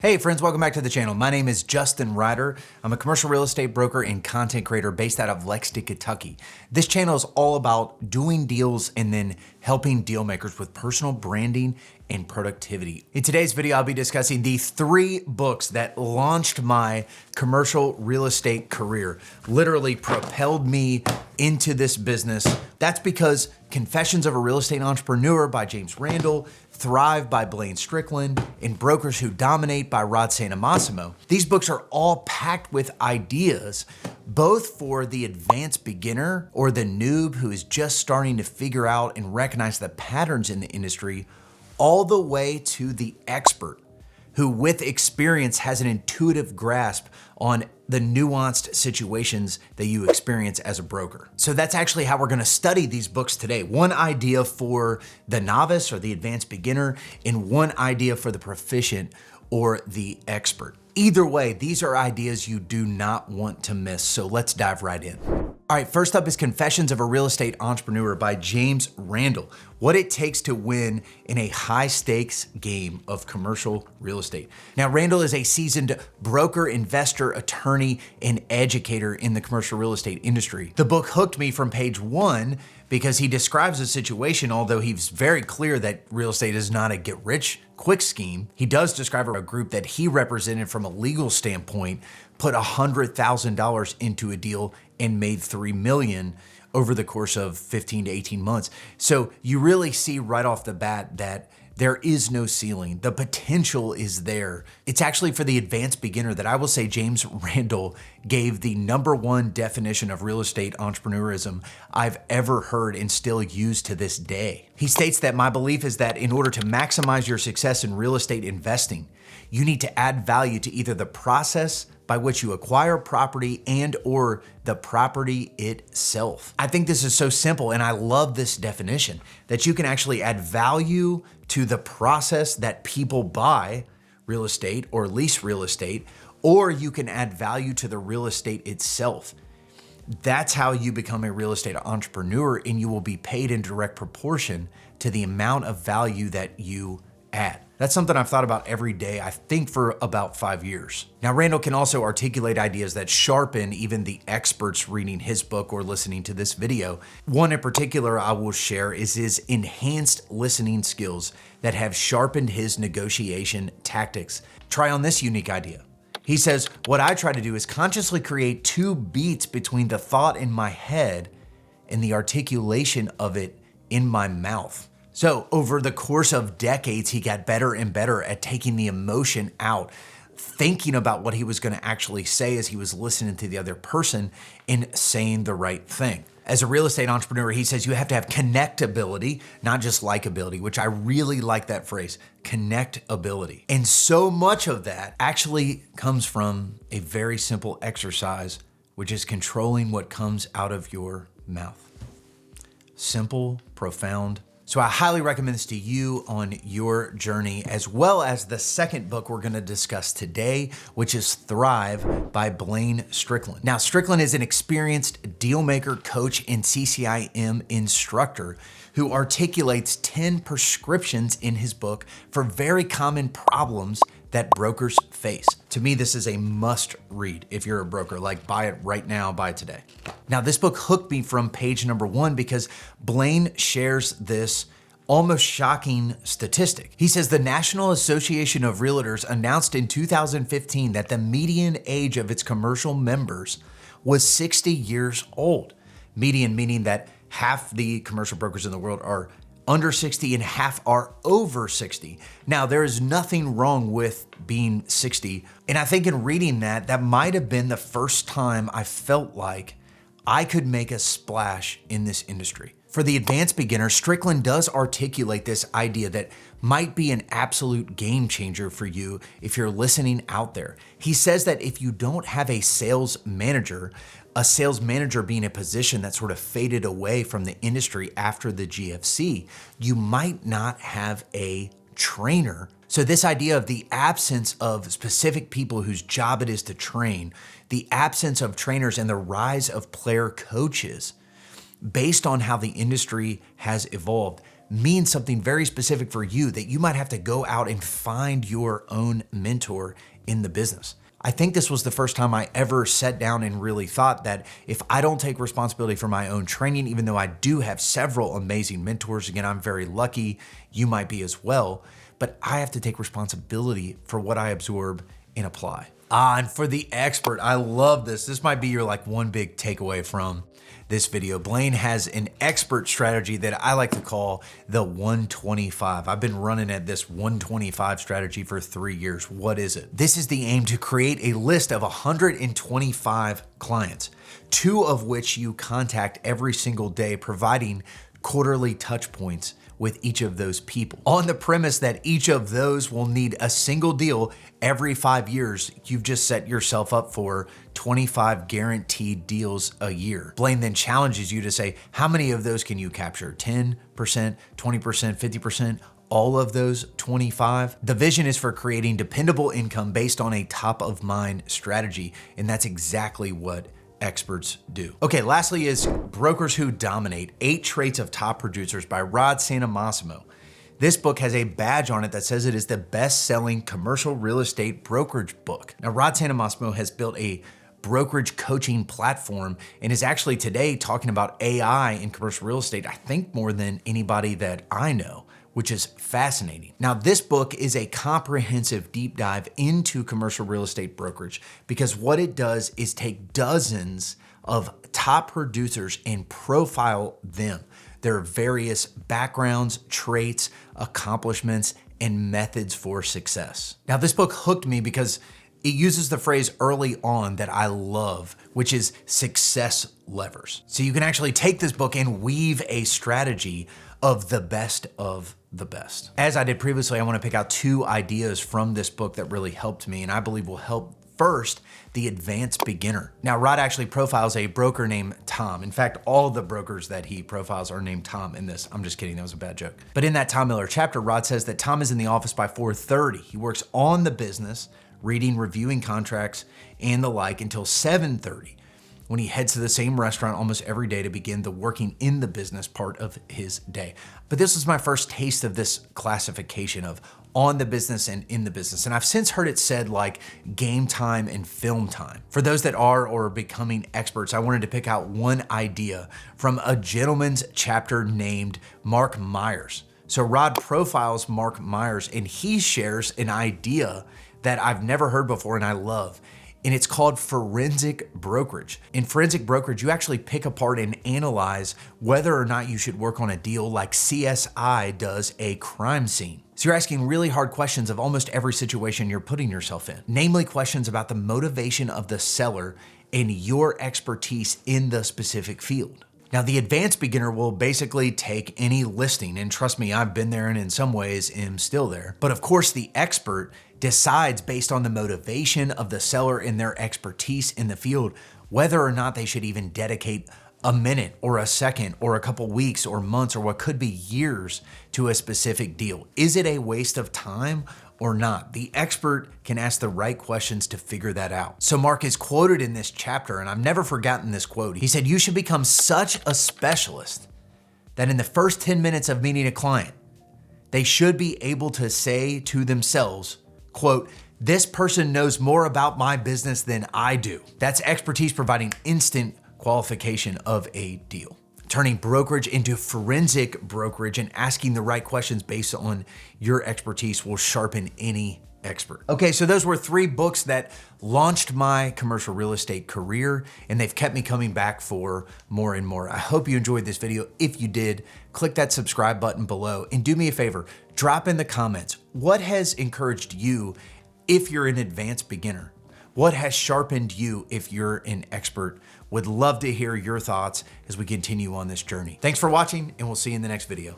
Hey friends, welcome back to the channel. My name is Justin Ryder. I'm a commercial real estate broker and content creator based out of Lexington, Kentucky. This channel is all about doing deals and then helping deal makers with personal branding and productivity. In today's video, I'll be discussing the 3 books that launched my commercial real estate career, literally propelled me into this business. That's because Confessions of a Real Estate Entrepreneur by James Randall, Thrive by Blaine Strickland, and Brokers Who Dominate by Rod Santomassimo. These books are all packed with ideas, both for the advanced beginner or the noob who is just starting to figure out and recognize the patterns in the industry, all the way to the expert who with experience has an intuitive grasp on the nuanced situations that you experience as a broker. So that's actually how we're gonna study these books today. One idea for the novice or the advanced beginner, and one idea for the proficient or the expert. Either way, these are ideas you do not want to miss, so let's dive right in. All right, first up is Confessions of a Real Estate Entrepreneur by James Randall. What it takes to win in a high stakes game of commercial real estate. Now, Randall is a seasoned broker, investor, attorney, and educator in the commercial real estate industry. The book hooked me from page 1 because he describes a situation, although he's very clear that real estate is not a get rich quick scheme. He does describe a group that he represented from a legal standpoint, put $100,000 into a deal and made $3 million over the course of 15 to 18 months. So you really see right off the bat that there is no ceiling. The potential is there. It's actually for the advanced beginner that I will say James Randall gave the #1 definition of real estate entrepreneurism I've ever heard and still use to this day. He states that my belief is that in order to maximize your success in real estate investing, you need to add value to either the process by which you acquire property and or the property itself. I think this is so simple, and I love this definition, that you can actually add value to the process that people buy real estate or lease real estate, or you can add value to the real estate itself. That's how you become a real estate entrepreneur, and you will be paid in direct proportion to the amount of value that you add. That's something I've thought about every day, I think for about 5 years. Now, Randall can also articulate ideas that sharpen even the experts reading his book or listening to this video. One in particular I will share is his enhanced listening skills that have sharpened his negotiation tactics. Try on this unique idea. He says, what I try to do is consciously create 2 beats between the thought in my head and the articulation of it in my mouth. So over the course of decades, he got better and better at taking the emotion out, thinking about what he was gonna actually say as he was listening to the other person and saying the right thing. As a real estate entrepreneur, he says you have to have connectability, not just likability, which I really like that phrase, connectability. And so much of that actually comes from a very simple exercise, which is controlling what comes out of your mouth. Simple, profound. So I highly recommend this to you on your journey, as well as the second book we're gonna discuss today, which is Thrive by Blaine Strickland. Now, Strickland is an experienced deal maker, coach, and CCIM instructor who articulates 10 prescriptions in his book for very common problems that brokers face. To me, this is a must read if you're a broker. Like, buy it right now, buy it today. Now, this book hooked me from page #1 because Blaine shares this almost shocking statistic. He says the National Association of Realtors announced in 2015 that the median age of its commercial members was 60 years old. Median meaning that half the commercial brokers in the world are under 60 and half are over 60. Now, there is nothing wrong with being 60. And I think in reading that, that might have been the first time I felt like I could make a splash in this industry. For the advanced beginner, Strickland does articulate this idea that might be an absolute game changer for you if you're listening out there. He says that if you don't have a sales manager being a position that sort of faded away from the industry after the GFC, you might not have a trainer. So this idea of the absence of specific people whose job it is to train, the absence of trainers and the rise of player coaches, based on how the industry has evolved, means something very specific for you that you might have to go out and find your own mentor in the business. I think this was the first time I ever sat down and really thought that if I don't take responsibility for my own training, even though I do have several amazing mentors, again, I'm very lucky, you might be as well, but I have to take responsibility for what I absorb and apply. And for the expert, I love this. This might be your one big takeaway from this video. Blaine has an expert strategy that I like to call the 125. I've been running at this 125 strategy for 3 years. What is it? This is the aim to create a list of 125 clients, 2 of which you contact every single day, providing quarterly touch points with each of those people. On the premise that each of those will need a single deal every 5 years, you've just set yourself up for 25 guaranteed deals a year. Blaine then challenges you to say, how many of those can you capture? 10%, 20%, 50%? All of those 25? The vision is for creating dependable income based on a top of mind strategy, and that's exactly what experts do. Okay, lastly is Brokers Who Dominate, 8 Traits of Top Producers by Rod Santomassimo. This book has a badge on it that says it is the best-selling commercial real estate brokerage book. Now, Rod Santomassimo has built a brokerage coaching platform and is actually today talking about AI in commercial real estate, I think more than anybody that I know, which is fascinating. Now, this book is a comprehensive deep dive into commercial real estate brokerage because what it does is take dozens of top producers and profile them, their various backgrounds, traits, accomplishments, and methods for success. Now, this book hooked me because it uses the phrase early on that I love, which is success levers. So you can actually take this book and weave a strategy of the best of the best. As I did previously, I want to pick out 2 ideas from this book that really helped me and I believe will help. First, the advanced beginner. Now, Rod actually profiles a broker named Tom. In fact, all the brokers that he profiles are named Tom in this. I'm just kidding, that was a bad joke. But in that Tom Miller chapter, Rod says that Tom is in the office by 4:30. He works on the business, reading, reviewing contracts, and the like until 7:30. When he heads to the same restaurant almost every day to begin the working in the business part of his day. But this was my first taste of this classification of on the business and in the business. And I've since heard it said like game time and film time. For those that are or are becoming experts, I wanted to pick out one idea from a gentleman's chapter named Mark Myers. So Rod profiles Mark Myers and he shares an idea that I've never heard before and I love. And it's called forensic brokerage. In forensic brokerage, you actually pick apart and analyze whether or not you should work on a deal like CSI does a crime scene. So you're asking really hard questions of almost every situation you're putting yourself in, namely questions about the motivation of the seller and your expertise in the specific field. Now, the advanced beginner will basically take any listing, and trust me, I've been there and in some ways am still there. But of course, the expert decides based on the motivation of the seller and their expertise in the field, whether or not they should even dedicate a minute or a second or a couple weeks or months or what could be years to a specific deal. Is it a waste of time or not? The expert can ask the right questions to figure that out. So Mark is quoted in this chapter, and I've never forgotten this quote. He said, "You should become such a specialist that in the first 10 minutes of meeting a client, they should be able to say to themselves, quote, 'This person knows more about my business than I do.'" That's expertise providing instant qualification of a deal. Turning brokerage into forensic brokerage and asking the right questions based on your expertise will sharpen any expert. Okay, so those were 3 books that launched my commercial real estate career, and they've kept me coming back for more and more. I hope you enjoyed this video. If you did, click that subscribe button below and do me a favor, drop in the comments. What has encouraged you if you're an advanced beginner? What has sharpened you if you're an expert? Would love to hear your thoughts as we continue on this journey. Thanks for watching, and we'll see you in the next video.